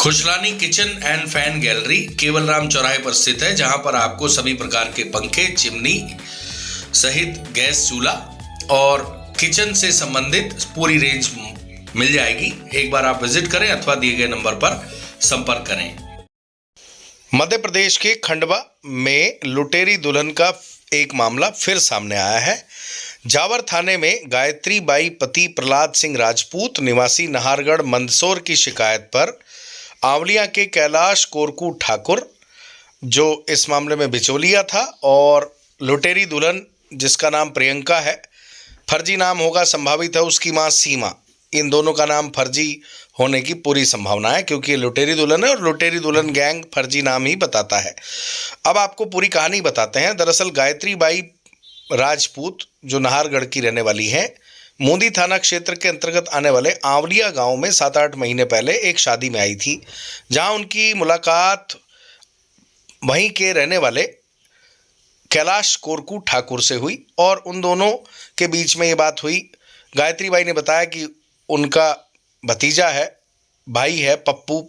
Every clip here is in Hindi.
Khushlani kitchen and fan gallery Kewalram चौराहे पर स्थित है, जहां पर आपको सभी प्रकार के पंखे, चिमनी सहित गैस चूल्हा और किचन से संबंधित पूरी रेंज मिल जाएगी। एक बार आप विजिट करें अथवा दिए गए नंबर पर संपर्क करें। मध्य प्रदेश के खंडवा में लुटेरी दुल्हन का एक मामला फिर सामने आया है। जावर थाने में गायत्री बाई पति प्रहलाद सिंह राजपूत निवासी नाहरगढ़ मंदसौर की शिकायत पर आंवलिया के कैलाश कोरकू ठाकुर, जो इस मामले में बिचौलिया था, और लुटेरी दुल्हन जिसका नाम प्रियंका है, फर्जी नाम होगा संभावित है उसकी मां सीमा, इन दोनों का नाम फर्जी होने की पूरी संभावना है क्योंकि ये लुटेरी दुल्हन है और लुटेरी दुल्हन गैंग फर्जी नाम ही बताता है। अब आपको पूरी कहानी बताते हैं। दरअसल गायत्री बाई राजपूत जो नाहरगढ़ की रहने वाली है, मूंदी थाना क्षेत्र के अंतर्गत आने वाले आंवलिया गांव में 7-8 महीने पहले एक शादी में आई थी, जहां उनकी मुलाकात वहीं के रहने वाले कैलाश कोरकू ठाकुर से हुई और उन दोनों के बीच में ये बात हुई। गायत्री बाई ने बताया कि उनका भतीजा है, भाई है पप्पू,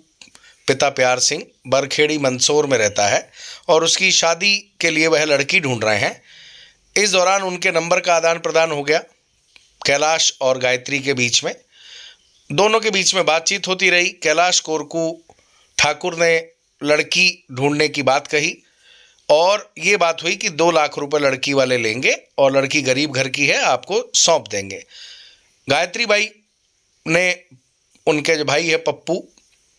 पिता प्यार सिंह, बरखेड़ी मंदसौर में रहता है और उसकी शादी के लिए वह लड़की ढूंढ रहे हैं। इस दौरान उनके नंबर का आदान प्रदान हो गया कैलाश और गायत्री के बीच में। दोनों के बीच में बातचीत होती रही। कैलाश कोरकू ठाकुर ने लड़की ढूंढने की बात कही और ये बात हुई कि 2 लाख रुपए लड़की वाले लेंगे और लड़की गरीब घर की है, आपको सौंप देंगे। गायत्री बाई ने उनके जो भाई है पप्पू,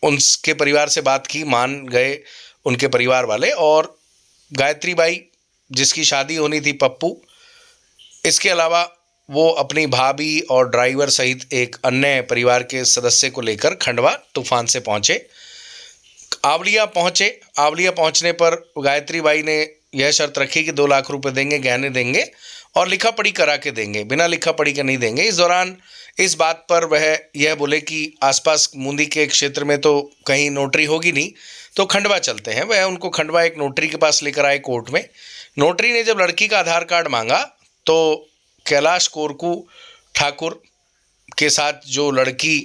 उनके परिवार से बात की, मान गए उनके परिवार वाले, और गायत्री बाई जिसकी शादी होनी थी पप्पू, इसके अलावा वो अपनी भाभी और ड्राइवर सहित एक अन्य परिवार के सदस्य को लेकर खंडवा तूफान से पहुंचे। आंवलिया पहुंचने पर गायत्री बाई ने यह शर्त रखी कि 2 लाख रुपए देंगे, गहने देंगे और लिखा पढ़ी करा के देंगे, बिना लिखा पढ़ी के नहीं देंगे। इस दौरान इस बात पर वह यह बोले कि आसपास मूंदी के क्षेत्र में तो कहीं नोटरी होगी नहीं, तो खंडवा चलते हैं। वह उनको खंडवा एक नोटरी के पास लेकर आए कोर्ट में। नोटरी ने जब लड़की का आधार कार्ड मांगा तो कैलाश कोरकू ठाकुर के साथ जो लड़की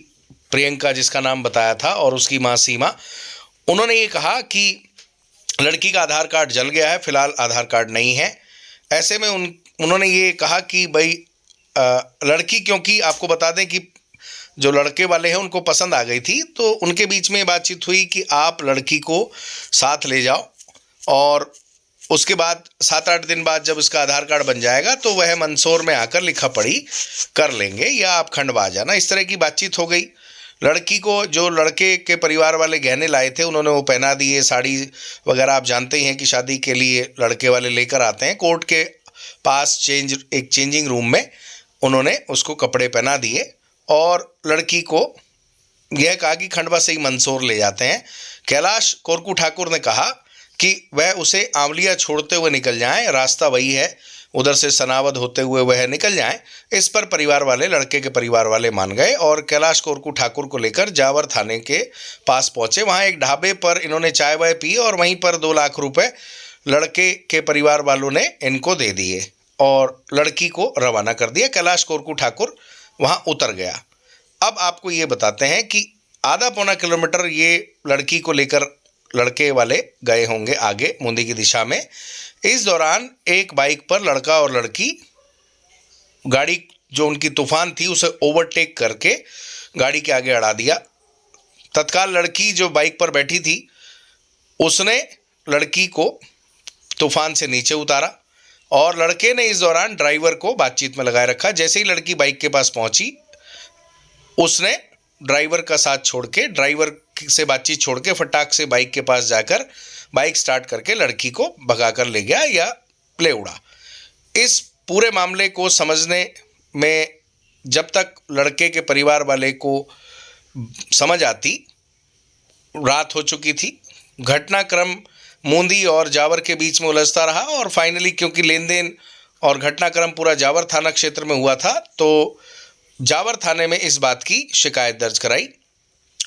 प्रियंका जिसका नाम बताया था और उसकी मां सीमा, उन्होंने ये कहा कि लड़की का आधार कार्ड जल गया है, फिलहाल आधार कार्ड नहीं है। ऐसे में उन्होंने ये कहा कि भाई लड़की, क्योंकि आपको बता दें कि जो लड़के वाले हैं उनको पसंद आ गई थी, तो उनके बीच में बातचीत हुई कि आप लड़की को साथ ले जाओ और उसके बाद 7-8 दिन बाद जब इसका आधार कार्ड बन जाएगा तो वह मंदसौर में आकर लिखा पढ़ी कर लेंगे या आप खंडवा आ जाना। इस तरह की बातचीत हो गई। लड़की को जो लड़के के परिवार वाले गहने लाए थे उन्होंने वो पहना दिए, साड़ी वगैरह आप जानते ही हैं कि शादी के लिए लड़के वाले लेकर आते हैं। कोर्ट के पास एक चेंजिंग रूम में उन्होंने उसको कपड़े पहना दिए और लड़की को यह कहा कि खंडवा से ही मंदसौर ले जाते हैं। कैलाश कोरकू ठाकुर ने कहा कि वह उसे आंवलिया छोड़ते हुए निकल जाएं, रास्ता वही है, उधर से सनावद होते हुए वह निकल जाएं। इस पर परिवार वाले, लड़के के परिवार वाले मान गए और कैलाश कोरकू ठाकुर को लेकर जावर थाने के पास पहुंचे। वहां एक ढाबे पर इन्होंने चाय वाय पी और वहीं पर 2 लाख रुपए लड़के के परिवार वालों ने इनको दे दिए और लड़की को रवाना कर दिया। कैलाश कोरकू ठाकुर वहां उतर गया। अब आपको ये बताते हैं कि आधा पौना किलोमीटर ये लड़की को लेकर लड़के वाले गए होंगे आगे मूंदी की दिशा में। इस दौरान एक बाइक पर लड़का और लड़की, गाड़ी जो उनकी तूफान थी उसे ओवरटेक करके गाड़ी के आगे अड़ा दिया। तत्काल लड़की जो बाइक पर बैठी थी उसने लड़की को तूफान से नीचे उतारा और लड़के ने इस दौरान ड्राइवर को बातचीत में लगाए रखा। जैसे ही लड़की बाइक के पास पहुंची उसने ड्राइवर का साथ छोड़ के, ड्राइवर से बातचीत छोड़ के फटाक से बाइक के पास जाकर बाइक स्टार्ट करके लड़की को भगाकर ले गया या ले उड़ा। इस पूरे मामले को समझने में जब तक लड़के के परिवार वाले को समझ आती, रात हो चुकी थी। घटनाक्रम मूंदी और जावर के बीच में उलझता रहा और फाइनली क्योंकि लेन देन और घटनाक्रम पूरा जावर थाना क्षेत्र में हुआ था तो जावर थाने में इस बात की शिकायत दर्ज कराई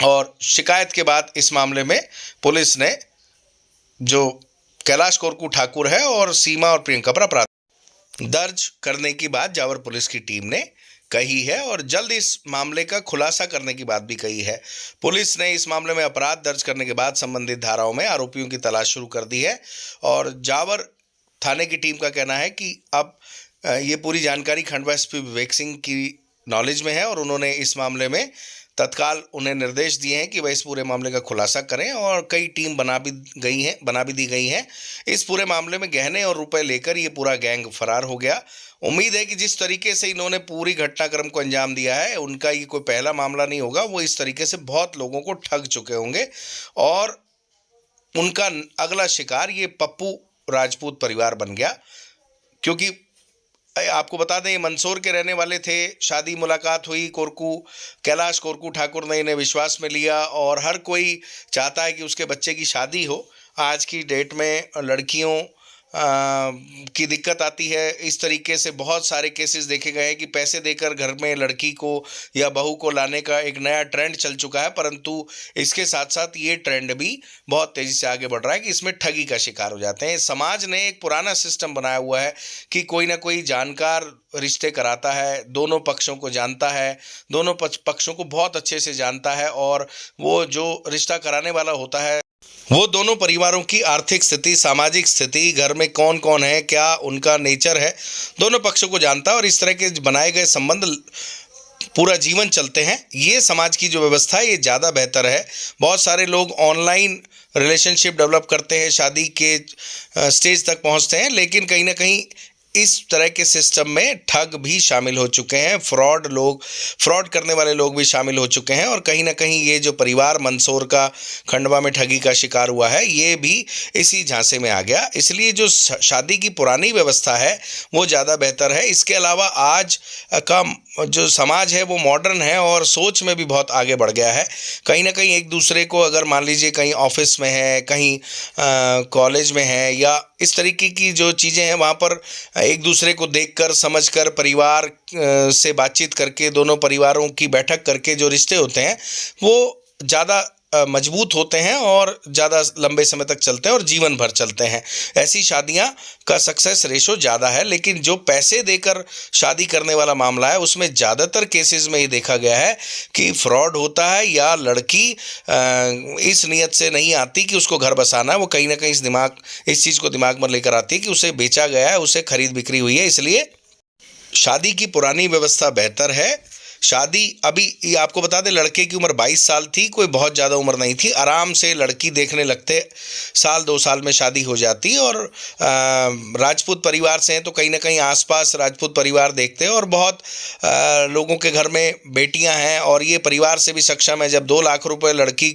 और शिकायत के बाद इस मामले में पुलिस ने जो कैलाश कोरकू ठाकुर है और सीमा और प्रियंका पर अपराध दर्ज करने के बाद जावर पुलिस की टीम ने कही है और जल्द इस मामले का खुलासा करने की बात भी कही है। पुलिस ने इस मामले में अपराध दर्ज करने के बाद संबंधित धाराओं में आरोपियों की तलाश शुरू कर दी है और जावर थाने की टीम का कहना है कि अब ये पूरी जानकारी खंडवा एसपी विवेक सिंह की नॉलेज में है और उन्होंने इस मामले में तत्काल उन्हें निर्देश दिए हैं कि वह इस पूरे मामले का खुलासा करें और कई टीम बना भी दी गई हैं। इस पूरे मामले में गहने और रुपए लेकर ये पूरा गैंग फरार हो गया। उम्मीद है कि जिस तरीके से इन्होंने पूरी घटनाक्रम को अंजाम दिया है, उनका ये कोई पहला मामला नहीं होगा। वो इस तरीके से बहुत लोगों को ठग चुके होंगे और उनका अगला शिकार ये पप्पू राजपूत परिवार बन गया, क्योंकि आपको बता दें ये मंदसौर के रहने वाले थे। शादी मुलाकात हुई, कैलाश कोरकू ठाकुर ने इन्हें विश्वास में लिया और हर कोई चाहता है कि उसके बच्चे की शादी हो। आज की डेट में लड़कियों की दिक्कत आती है। इस तरीके से बहुत सारे केसेस देखे गए हैं कि पैसे देकर घर में लड़की को या बहू को लाने का एक नया ट्रेंड चल चुका है, परंतु इसके साथ साथ ये ट्रेंड भी बहुत तेज़ी से आगे बढ़ रहा है कि इसमें ठगी का शिकार हो जाते हैं। समाज ने एक पुराना सिस्टम बनाया हुआ है कि कोई ना कोई जानकार रिश्ते कराता है, दोनों पक्षों को जानता है, दोनों पक्षों को बहुत अच्छे से जानता है और वो जो रिश्ता कराने वाला होता है वो दोनों परिवारों की आर्थिक स्थिति, सामाजिक स्थिति, घर में कौन कौन है, क्या उनका नेचर है, दोनों पक्षों को जानता है और इस तरह के बनाए गए संबंध पूरा जीवन चलते हैं। ये समाज की जो व्यवस्था है ये ज़्यादा बेहतर है। बहुत सारे लोग ऑनलाइन रिलेशनशिप डेवलप करते हैं, शादी के स्टेज तक पहुंचते हैं, लेकिन कहीं ना कहीं इस तरह के सिस्टम में ठग भी शामिल हो चुके हैं, फ्रॉड करने वाले लोग भी शामिल हो चुके हैं और कहीं ना कहीं ये जो परिवार मंदसौर का खंडवा में ठगी का शिकार हुआ है ये भी इसी झांसे में आ गया। इसलिए जो शादी की पुरानी व्यवस्था है वो ज़्यादा बेहतर है। इसके अलावा आज का जो समाज है वो मॉडर्न है और सोच में भी बहुत आगे बढ़ गया है। कहीं ना कहीं एक दूसरे को अगर मान लीजिए कहीं ऑफिस में है, कहीं कॉलेज में है या इस तरीके की जो चीज़ें हैं वहाँ पर एक दूसरे को देखकर समझकर परिवार से बातचीत करके, दोनों परिवारों की बैठक करके जो रिश्ते होते हैं वो ज़्यादा मजबूत होते हैं और ज़्यादा लंबे समय तक चलते हैं और जीवन भर चलते हैं। ऐसी शादियां का सक्सेस रेशो ज़्यादा है। लेकिन जो पैसे देकर शादी करने वाला मामला है उसमें ज़्यादातर केसेस में ये देखा गया है कि फ्रॉड होता है या लड़की इस नियत से नहीं आती कि उसको घर बसाना है, वो कहीं ना कहीं इस चीज़ को दिमाग में लेकर आती है कि उसे बेचा गया है, उसे खरीद बिक्री हुई है। इसलिए शादी की पुरानी व्यवस्था बेहतर है। शादी अभी ये आपको बता दें, लड़के की उम्र 22 साल थी, कोई बहुत ज़्यादा उम्र नहीं थी। आराम से लड़की देखने लगते, साल 2 साल में शादी हो जाती और राजपूत परिवार से हैं तो कहीं ना कहीं आसपास राजपूत परिवार देखते हैं और बहुत लोगों के घर में बेटियां हैं और ये परिवार से भी सक्षम है। जब 2 लाख रुपए लड़की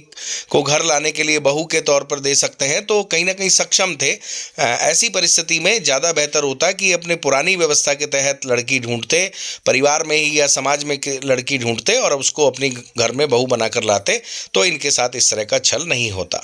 को घर लाने के लिए बहू के तौर पर दे सकते हैं तो कहीं ना कहीं सक्षम थे। ऐसी परिस्थिति में ज़्यादा बेहतर होता है कि अपने पुरानी व्यवस्था के तहत लड़की ढूंढते, परिवार में ही या समाज में लड़की ढूंढते और उसको अपनी घर में बहू बनाकर लाते, तो इनके साथ इस तरह का छल नहीं होता।